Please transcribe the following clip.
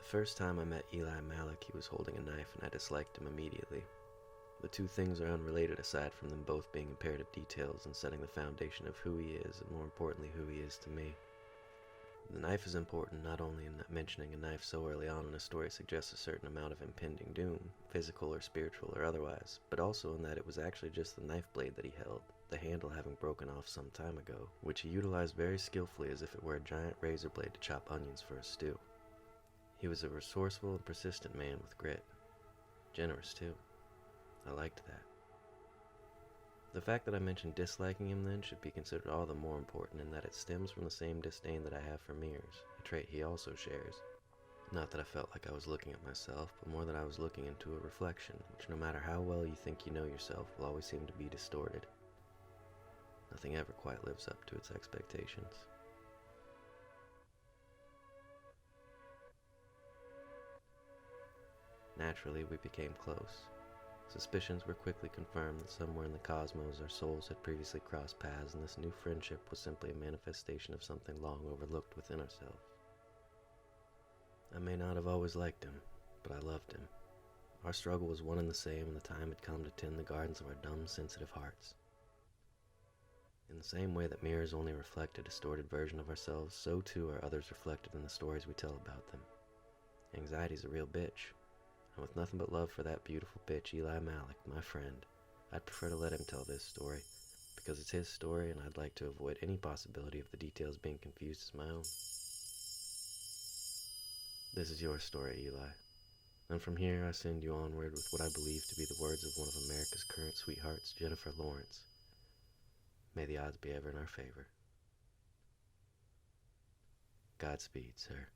first time I met Eli Mallick, he was holding a knife and I disliked him immediately. The two things are unrelated aside from them both being imperative details and setting the foundation of who he is and more importantly who he is to me. The knife is important not only in that mentioning a knife so early on in a story suggests a certain amount of impending doom, physical or spiritual or otherwise, but also in that it was actually just the knife blade that he held, the handle having broken off some time ago, which he utilized very skillfully as if it were a giant razor blade to chop onions for a stew. He was a resourceful and persistent man with grit. Generous too. I liked that. The fact that I mentioned disliking him then should be considered all the more important in that it stems from the same disdain that I have for Mears, a trait he also shares. Not that I felt like I was looking at myself, but more that I was looking into a reflection, which no matter how well you think you know yourself will always seem to be distorted. Nothing ever quite lives up to its expectations. Naturally, we became close. Suspicions were quickly confirmed that somewhere in the cosmos our souls had previously crossed paths, and this new friendship was simply a manifestation of something long overlooked within ourselves. I may not have always liked him, but I loved him. Our struggle was one and the same, and the time had come to tend the gardens of our dumb, sensitive hearts. In the same way that mirrors only reflect a distorted version of ourselves, so too are others reflected in the stories we tell about them. Anxiety's a real bitch. And with nothing but love for that beautiful bitch, Eli Mallick, my friend, I'd prefer to let him tell this story, because it's his story and I'd like to avoid any possibility of the details being confused as my own. This is your story, Eli, and from here I send you onward with what I believe to be the words of one of America's current sweethearts, Jennifer Lawrence. May the odds be ever in our favor. Godspeed, sir.